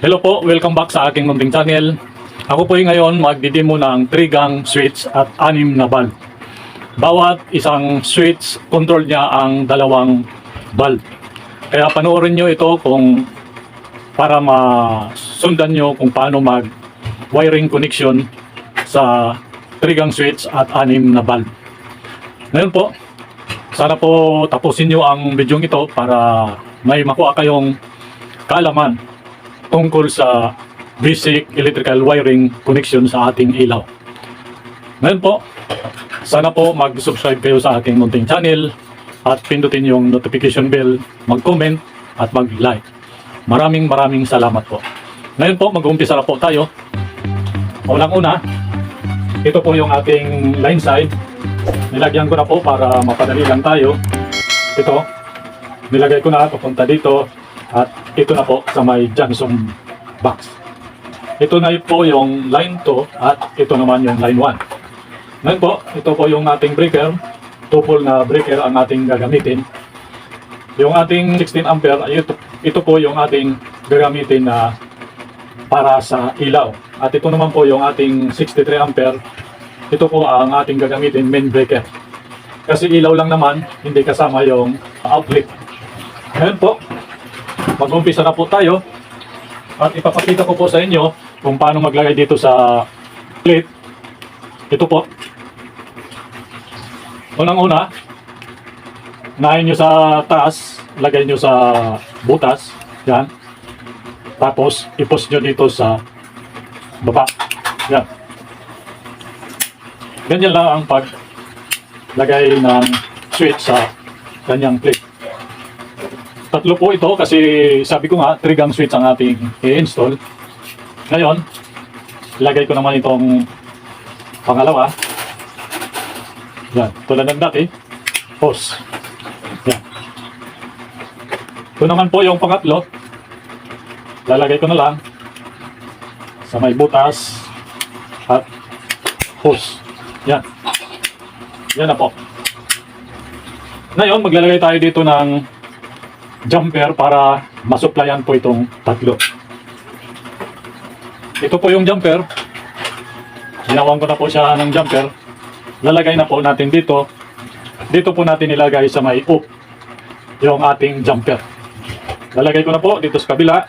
Hello po, welcome back sa aking munting channel. Ako po ngayon magdidemo ng 3-gang switch at 6 na bulb. Bawat isang switch, control niya ang 2 bulb. Kaya panoorin nyo ito para masundan nyo kung paano mag wiring connection sa 3-gang switch at 6 na bulb. Ngayon po, sana po tapusin nyo ang video ito para may makuha kayong kaalaman tungkol sa basic electrical wiring connection sa ating ilaw. Ngayon po, sana po mag-subscribe kayo sa aking munting channel at pindutin yung notification bell, mag-comment at mag-like. Maraming salamat po. Ngayon po, mag-uumpisa na po tayo. Unang-una, ito po yung ating line side. Nilagyan ko na po para mapadali lang tayo. Ito, nilagay ko na papunta dito. At ito na po sa may junction box. Ito na po yung line 2 at ito naman yung line 1. Ngayon po, ito po yung ating breaker. 2-pole na breaker ang ating gagamitin. Yung ating 16 ampere, ito po yung ating gagamitin na para sa ilaw. At ito naman po yung ating 63 ampere. Ito po ang ating gagamitin main breaker. Kasi ilaw lang naman, hindi kasama yung outlet. Ngayon po, mag-umpisa na po tayo at ipapakita ko po sa inyo kung paano maglagay dito sa plate. Ito po. Unang-una, unahin nyo sa taas, lagay nyo sa butas. Yan. Tapos, ipos nyo dito sa baba. Yan. Ganyan lang ang paglagay ng switch sa kanyang plate. Tatlo po ito kasi sabi ko nga 3-gang switch ang ating i-install. Ngayon, ilagay ko naman itong pangalawa. Yan, tulad ng dati. Pause. Yan. Ito naman po yung pangatlo. Lalagay ko na lang sa may butas at hose. Yan. Yan na po. Ngayon, maglalagay tayo dito ng jumper para masuplayan po itong tatlo. Ito po yung jumper. Ginawan ko na po siya ng jumper. Lalagay na po natin dito. Dito po natin ilagay sa may hook yung ating jumper. Lalagay ko na po dito sa kabila.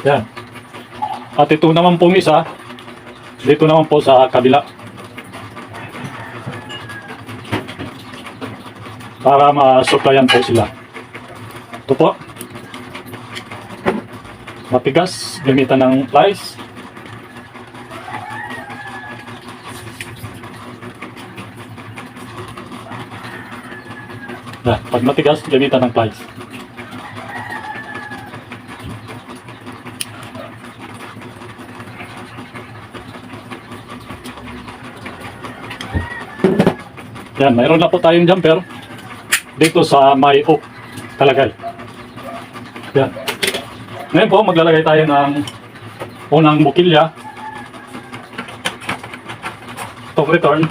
Yan. At ito naman pong isa, dito naman po sa kabila. Para masuplayan po sila. Ito po. Matigas, gamitan ng plies. Yan, pag matigas, gamitan ng plies. Yan, mayroon na po tayong jumper dito sa may hook talagay. Yan. Ngayon po, maglalagay tayo ng unang bukilya. Itong return.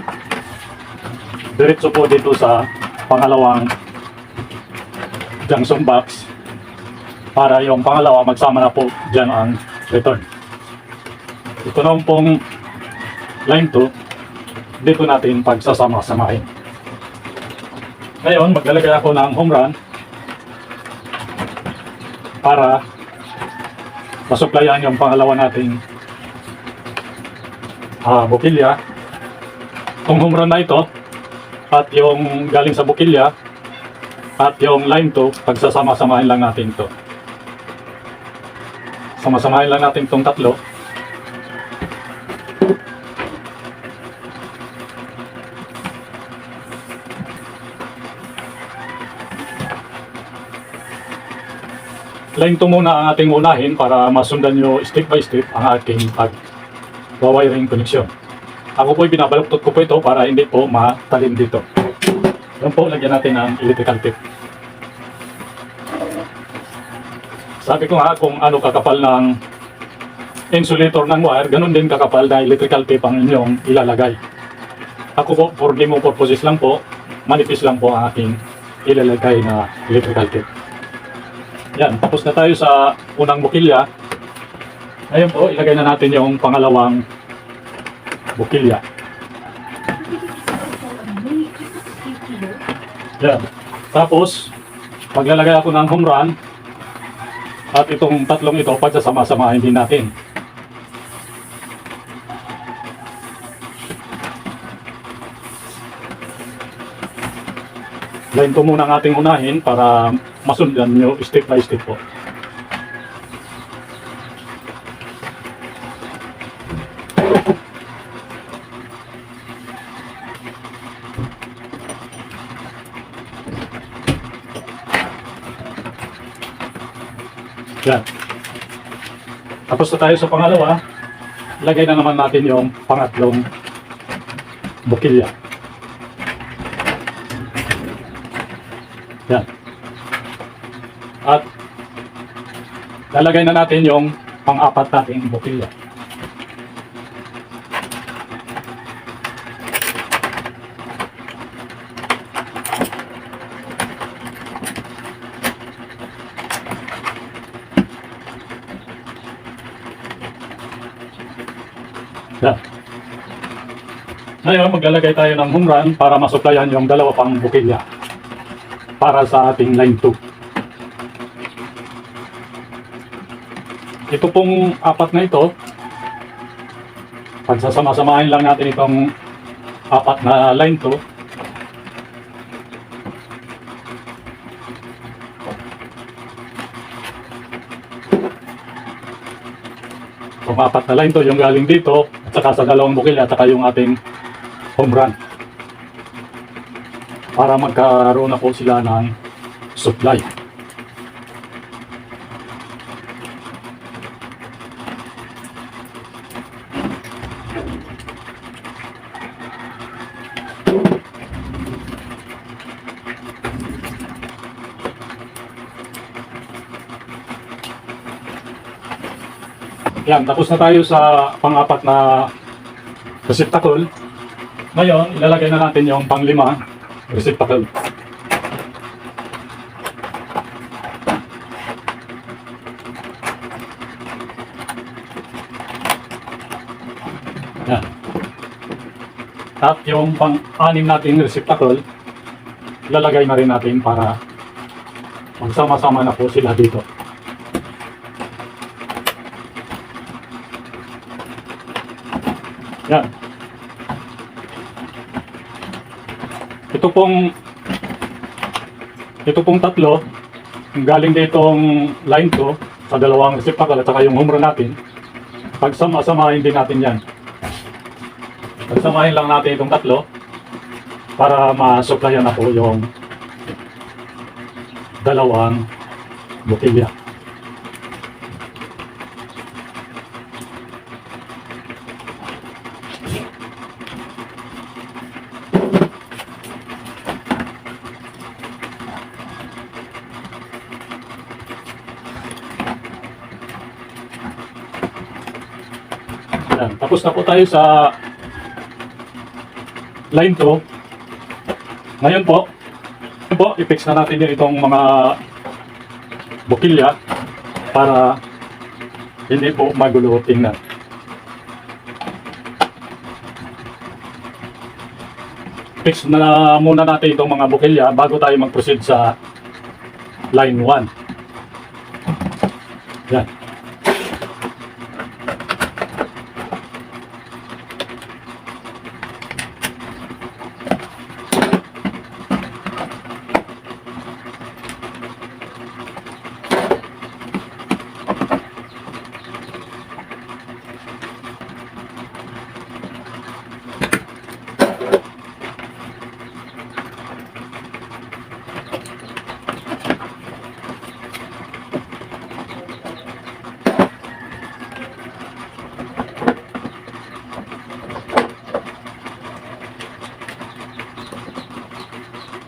Diretso po dito sa pangalawang junction box. Para yung pangalawa, magsama na po dyan ang return. Ito naman pong line 2. Dito natin pagsasama-samahin. Ngayon, maglalagay ako ng home run para masuplayan yung pangalawa nating bukilya. Itong home run na ito at yung galing sa bukilya at yung line 2, pagsasama-samahin lang natin ito. Sama-samahin lang natin itong tatlo. Line 2 muna ang ating unahin para masundan nyo step by step ang ating pag-wiring connection. Ako po binabaluktot ko po ito para hindi po matalim dito. Yan po, lagyan natin ng electrical tape. Sabi ko nga kung ano kakapal ng insulator ng wire, ganun din kakapal na electrical tape ang inyong ilalagay. Ako po, for demo purposes lang po, manipis lang po ang aking ilalagay na electrical tape. Yan, tapos na tayo sa unang bukilya. Ngayon po, ilagay na natin yung pangalawang bukilya. Yan. Tapos, maglalagay ako ng home run at itong tatlong ito pagsasama-samahin din natin. Line ko muna ang ating unahin para masundan nyo step by step po. Yan. Tapos na tayo sa pangalawa, lagay na naman natin yung pangatlong bukilya. Yan. At lalagay na natin yung pang-apat nating bukilya. Yan. Ngayon, maglalagay tayo ng home run para masuplayan yung dalawa pang bukilya para sa ating line 2. Ito pong apat na ito, pagsasama-samahin lang natin itong apat na line 2. Itong apat na line 2 yung galing dito at saka sa dalawang bukilya at saka yung ating home run. Para magkaroon na po sila ng supply. Yan, tapos na tayo sa pang-apat na receptacle. Ngayon, ilalagay na natin yung pang-lima receptacle. Yan. At yung pang-anim nating receptacle, ilalagay na rin natin para magsama-sama na po sila dito. Yan. Ito pong tatlo, galing ditong line 2 sa dalawang receptacle at saka yung home run natin. Pagsama-samahin din natin yan. Pagsamahin lang natin itong tatlo para ma-supplyan na po yung dalawang bukilya. Yan. Tapos na po tayo sa line 2. Ngayon po, i-fix na natin din itong mga bukilya para hindi po magulo tingnan. Fix na muna natin itong mga bukilya bago tayo mag-proceed sa line 1. Yan.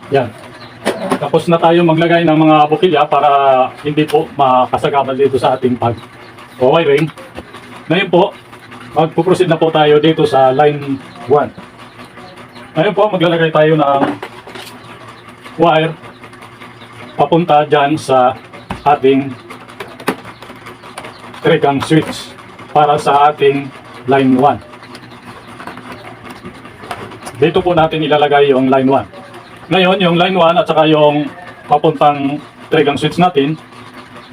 Yan. Tapos na tayo maglagay ng mga bukilya para hindi po makasagabal dito sa ating pag-wiring. Ngayon po, magpo-proceed na po tayo dito sa line 1. Ngayon po, maglalagay tayo ng wire papunta dyan sa ating 3-gang switch para sa ating line 1. Dito po natin ilalagay yung line 1. Ngayon, yung line 1 at saka yung papuntang 3-gang switch natin,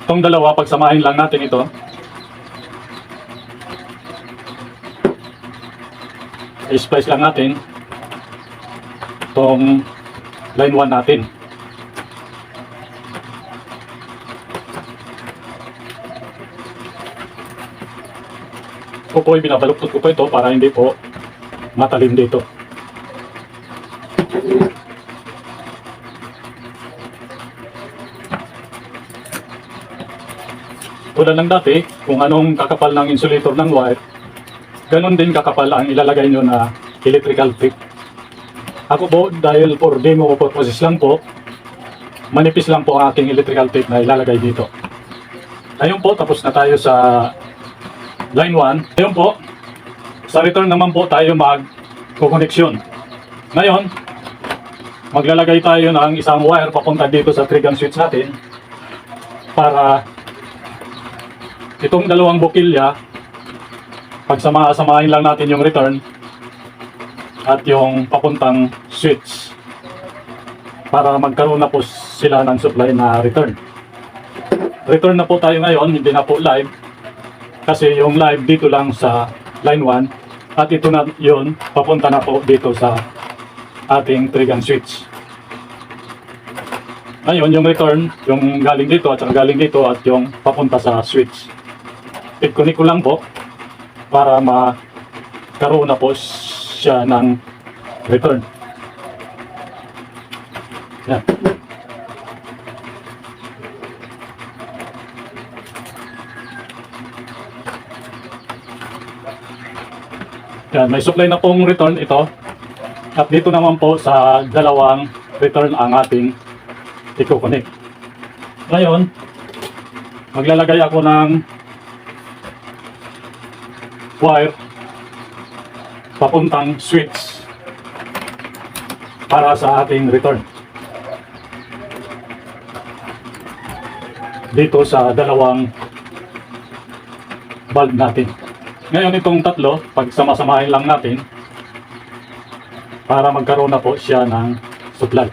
itong dalawa, pagsamahin lang natin ito. I-splice lang natin itong line 1 natin. Po binabaluktot ko po ito para hindi po matalim dito. Tulad ng dati, kung anong kakapal ng insulator ng wire, ganun din kakapal ang ilalagay nyo na electrical tape. Ako po, dahil for demo purposes lang po, manipis lang po ang aking electrical tape na ilalagay dito. Ayun po, tapos na tayo sa line 1. Ayun po, sa return naman po tayo mag-connection. Ngayon, maglalagay tayo ng isang wire papunta dito sa 3-gang switch natin para itong dalawang bukilya, pagsama-samahin lang natin yung return at yung papuntang switch para magkaroon na po sila ng supply na return. Return na po tayo ngayon, hindi na po live kasi yung live dito lang sa line 1 at ito na yun, papunta na po dito sa ating 3-gang switch. Ngayon yung return, yung galing dito at saka galing dito at yung papunta sa switch. I-connect ko lang po para magkaroon na po siya ng return. Yan. Yan, may supply na pong return ito. At dito naman po sa dalawang return ang ating i-connect. Ngayon, maglalagay ako ng wire papuntang switch para sa ating return dito sa dalawang bulb natin. Ngayon itong tatlo, pagsama-samahin lang natin para magkaroon na po siya ng supply.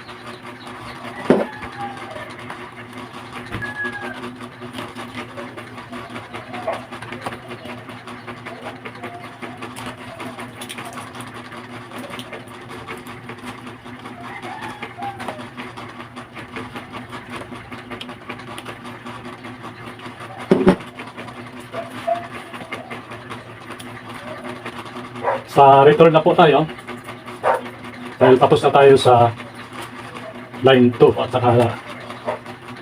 Sa return na po tayo dahil tapos na tayo sa line 2 at saka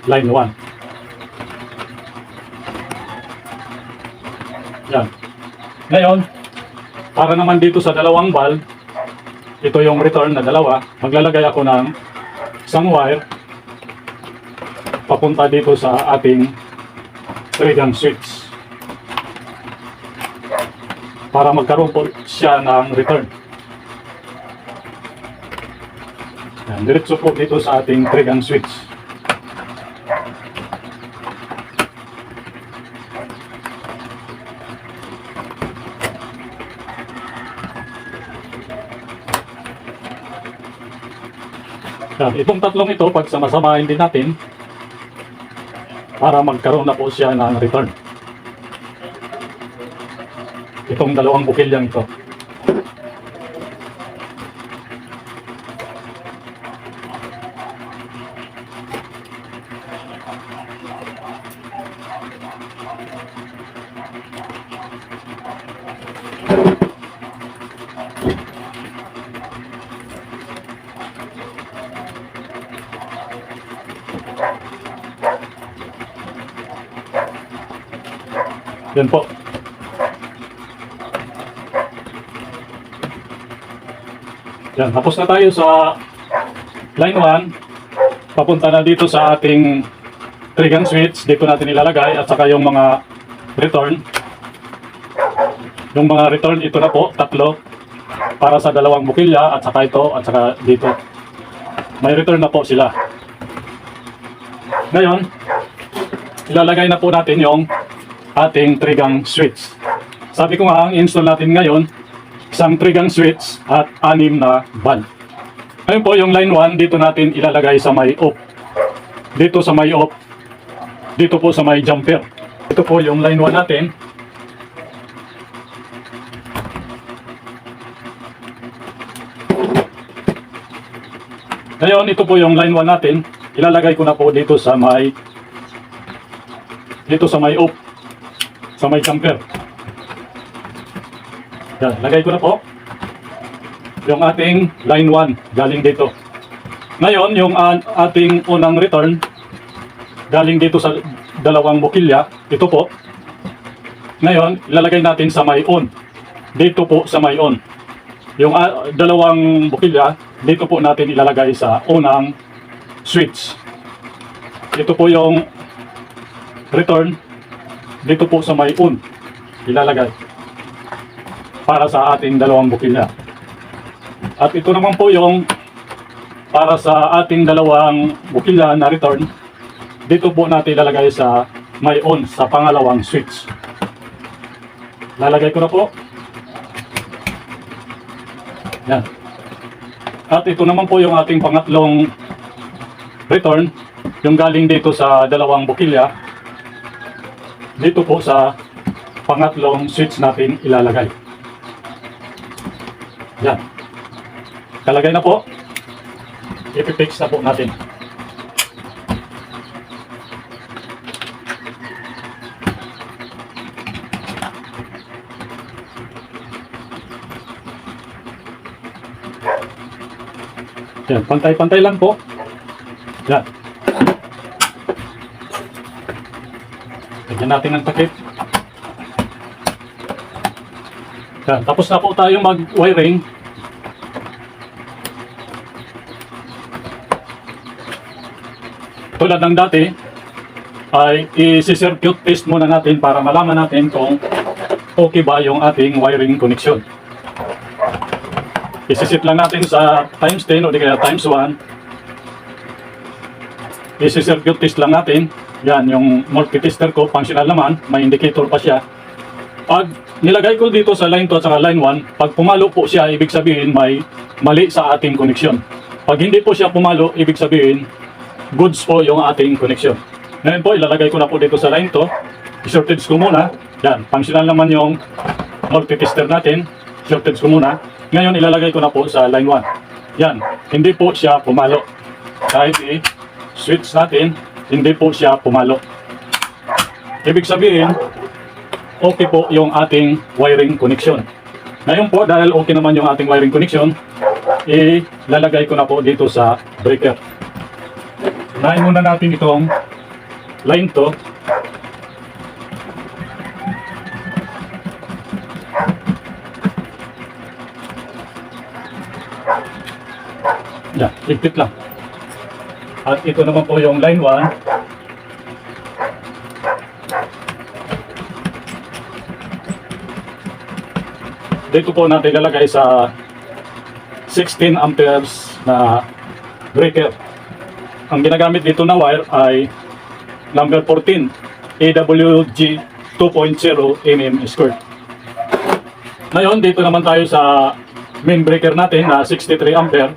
line 1. Yan. Ngayon, para naman dito sa dalawang bulb, ito yung return na dalawa, maglalagay ako ng isang wire papunta dito sa ating 3-gang switch para magkaroon po siya ng return. Yan, diretso po dito sa ating 3-gang switch. Yan, itong tatlong ito, pagsama-samahin din natin para magkaroon na po siya ng return. Itong dalawang bukilyang ito. Yan po. Yan, tapos na tayo sa line 1. Papunta na dito sa ating 3-gang switch. Dito natin ilalagay at saka yung mga return. Yung mga return, ito na po, tatlo. Para sa dalawang bukilya at saka ito at saka dito. May return na po sila. Ngayon, ilalagay na po natin yung ating 3-gang switch. Sabi ko nga, ang install natin ngayon, isang 3-gang switch at 6 na bulb. Ngayon po, yung line 1, dito natin ilalagay sa may off. Dito sa may off. Dito po sa may jumper. Ito po yung line 1 natin. Ngayon, ito po yung line 1 natin. Ilalagay ko na po dito sa may off. Sa may jumper. Yan, lagay ko na po yung ating line 1 galing dito. Ngayon, yung ating unang return galing dito sa dalawang bukilya, ito po. Ngayon, ilalagay natin sa may on. Dito po sa may on. Yung dalawang bukilya, dito po natin ilalagay sa unang switch. Ito po yung return. Dito po sa may on. Ilalagay. Para sa ating dalawang bukilya. At ito naman po yung para sa ating dalawang bukilya na return. Dito po natin ilalagay sa may on, sa pangalawang switch. Lalagay ko na po. Yan. At ito naman po yung ating pangatlong return, yung galing dito sa dalawang bukilya. Dito po sa pangatlong switch natin ilalagay. Yan. Kalagay na po. Ipipix na po natin. Yan, pantay-pantay lang po. Yan. Lagyan natin ng takip. Yan, tapos na po tayo mag-wiring. Tulad ng dati, ay i-circuit test muna natin para malaman natin kung okay ba yung ating wiring connection. Isisit lang natin sa times 10 o di kaya times 1. Isi-circuit test lang natin. Yan, yung multi-tester ko, functional naman, may indicator pa siya. Pag nilagay ko dito sa line 2 at saka line 1, pag pumalo po siya, ibig sabihin may mali sa ating connection. Pag hindi po siya pumalo, ibig sabihin goods po yung ating connection. Ngayon po, ilalagay ko na po dito sa line 2. I-shortage ko muna. Yan, functional naman yung multi-tester natin. Shortage ko muna. Ngayon, ilalagay ko na po sa line 1. Yan, hindi po siya pumalo. Kahit i-switch natin, hindi po siya pumalo. Ibig sabihin, okay po yung ating wiring connection. Ngayon po, dahil okay naman yung ating wiring connection, ilalagay ko na po dito sa breaker. Unahin muna natin itong line 2. Yan, ligpit lang. At ito naman po yung line 1. Dito po natin ilalagay sa 16 amperes na breaker. Ang ginagamit dito na wire ay number 14 AWG 2.0 mm². Ngayon, dito naman tayo sa main breaker natin na 63 ampere.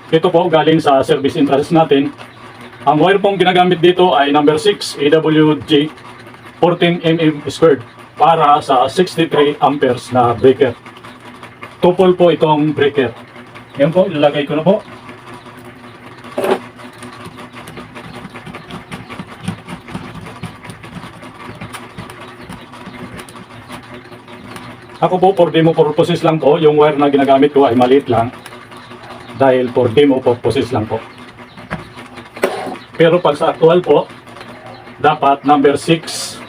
Ito po galing sa service entrance natin. Ang wire pong ginagamit dito ay number 6 AWG 14 mm² para sa 63 amperes na breaker. 2-pole po itong breaker. Yan po, ilalagay ko na po. Ako po, for demo purposes lang po, yung wire na ginagamit ko ay maliit lang. Dahil for demo purposes lang po. Pero pag sa actual po, dapat number 6,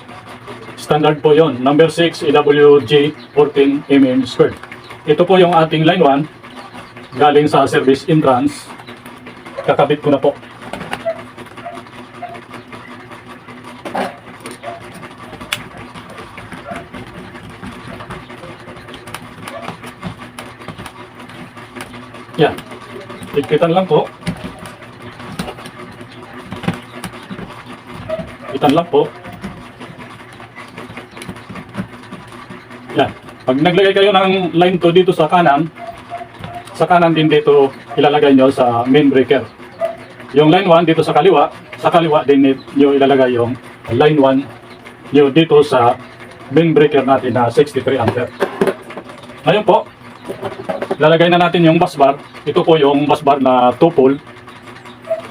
standard po yon, number 6 AWG 14 mm². Ito po yung ating line 1, galing sa service entrance. Kakabit ko na po. Yan. Ikitan lang po. Itan lang po. Yan. Pag naglagay kayo ng line 2 dito sa kanan din dito ilalagay nyo sa main breaker. Yung line 1 dito sa kaliwa din nyo ilalagay yung line 1 nyo dito sa main breaker natin na 63 ampere. Ngayon po, lalagay na natin yung bus bar. Ito po yung bus bar na 2 pole.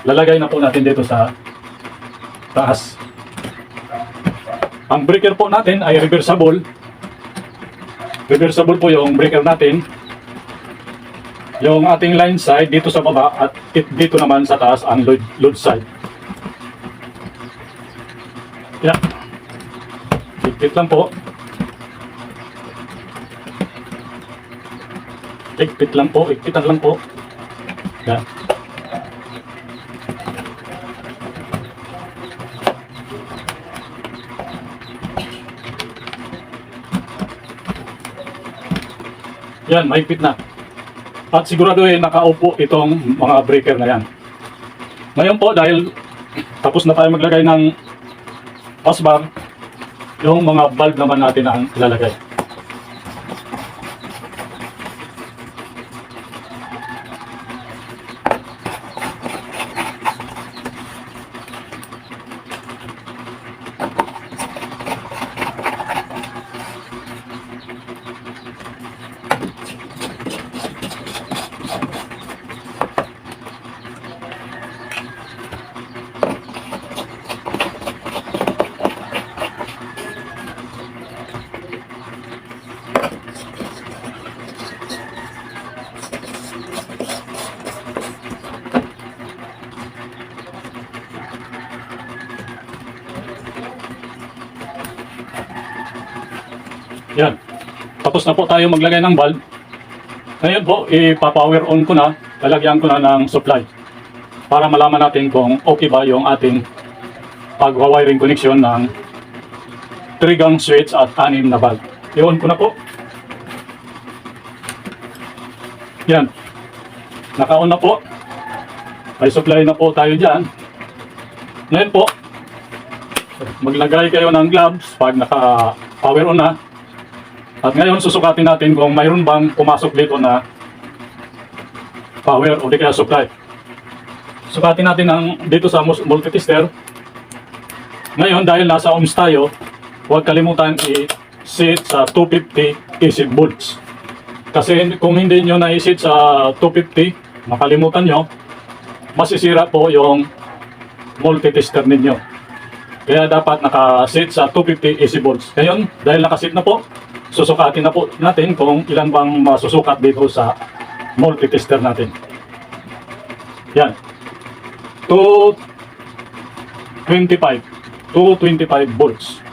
Lalagay na po natin dito sa taas. Ang breaker po natin ay reversible. Reversible po yung breaker natin. Yung ating line side dito sa baba at dito naman sa taas ang load side. Yan. Higpit lang po. Higpitan lang po. Yan. Yan, mahigpit na. At siguraduhin nakaupo itong mga breaker na yan. Ngayon po, dahil tapos na tayo maglagay ng bus bar, yung mga valve naman natin ang ilalagay. Yan. Tapos na po tayo maglagay ng valve. Ngayon po, ipa-power on ko na. Lalagyan ko na ng supply. Para malaman natin kung okay ba yung ating pag-wiring connection ng 3-gang switch at 6 na valve. I-on ko na po. Yan. Naka-on na po. May supply na po tayo dyan. Ngayon po, maglagay kayo ng gloves pag naka-power on na. At ngayon susukatin natin kung mayroon bang pumasok dito na power o di kaya supply. Sukatin natin dito sa multitester. Ngayon dahil nasa ohms tayo, huwag kalimutan i-set sa 250 AC volts. Kasi kung hindi nyo na-set sa 250, makalimutan nyo, masisira po yung multitester ninyo. Kaya dapat naka-set sa 250 AC volts. Ngayon, dahil naka-set na po, susukatin na po natin kung ilan bang masusukat dito sa multitester natin. Yan. 225 volts.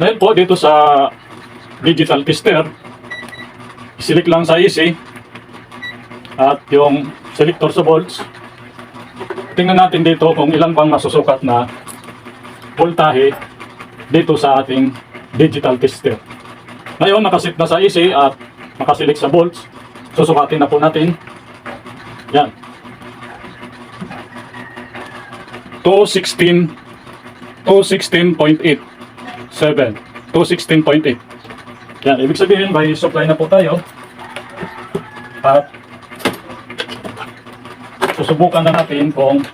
Ngayon po dito sa digital tester, select lang sa AC at yung selector sa volts. Tingnan natin dito kung ilan bang masusukat na voltahe dito sa ating digital tester. Ngayon nakasit na sa AC at nakaselect sa volts. Susukatin na po natin. Yan. 216.8 216.8. Yan, ibig sabihin may supply na po tayo. At susubukan na natin kung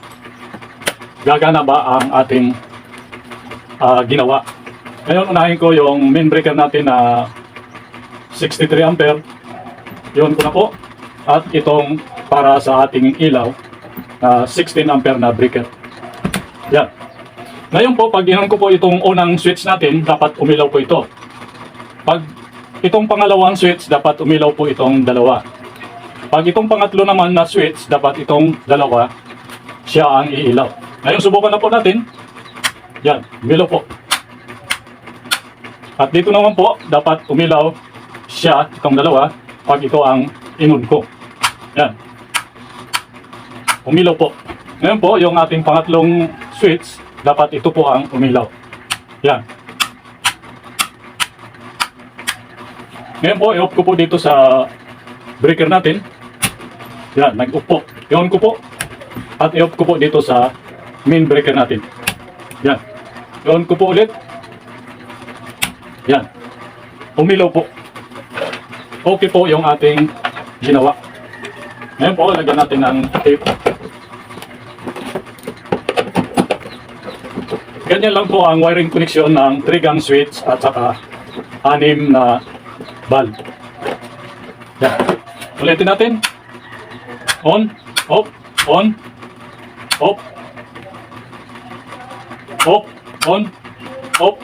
gagana ba ang ating ginawa. Ngayon, unahin ko yung main breaker natin na 63 ampere. Yun ko na po. At itong para sa ating ilaw na 16 ampere na breaker. Yan. Ngayon po, pag inon ko po itong unang switch natin, dapat umilaw po ito. Pag itong pangalawang switch, dapat umilaw po itong dalawa. Pag itong pangatlo naman na switch, dapat itong dalawa, siya ang iilaw. Ngayon, subukan na po natin. Yan, umilaw po. At dito naman po, dapat umilaw siya, itong dalawa, pag ito ang inon ko. Yan. Umilaw po. Ngayon po, yung ating pangatlong switch, dapat ito po ang umilaw. Yan. Ngayon po, i-off ko po dito sa breaker natin. Yan, nag-off po. I-on ko po. At i-off ko po dito sa main breaker natin. Yan. Doon ko po ulit. Yan. Umilaw po. Okay po yung ating ginawa. Ngayon po, lagyan natin ng tape. Ganyan lang po ang wiring connection ng 3-gang switch at saka 6 na bulb. Yan. Ulitin natin. On, off, on, off, off, on, off,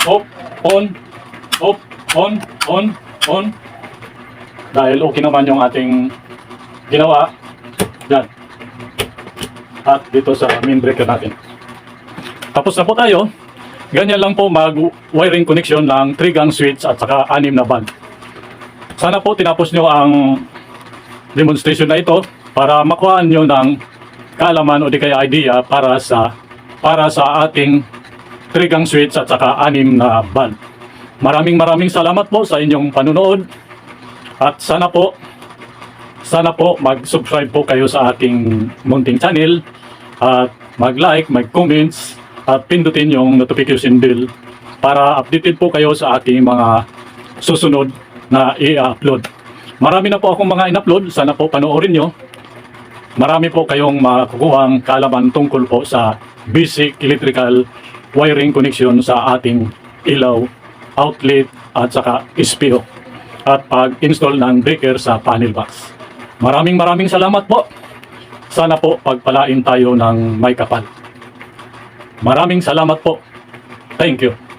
off, on, off, on. Dahil okay naman yung ating ginawa. Yan. At dito sa main breaker natin. Tapos na po tayo. Ganyan lang po mag-wiring connection ng 3-gang switch at saka 6 na bulb. Sana po tinapos nyo ang demonstration na ito para makuha nyo ng kaalaman o di kaya idea para sa ating 3-gang switch at saka 6 na bulb. Maraming salamat po sa inyong panunood at sana po mag-subscribe po kayo sa ating munting channel at mag-like, mag-comments at pindutin yung notification bell para updated po kayo sa ating mga susunod na i-upload. Marami na po akong mga in-upload, sana po panoorin nyo. Marami po kayong makukuhang kaalaman tungkol po sa basic electrical wiring connection sa ating ilaw, outlet at saka SPO at pag-install ng breaker sa panel box. Maraming salamat po. Sana po pagpalain tayo ng may kapal. Maraming salamat po. Thank you.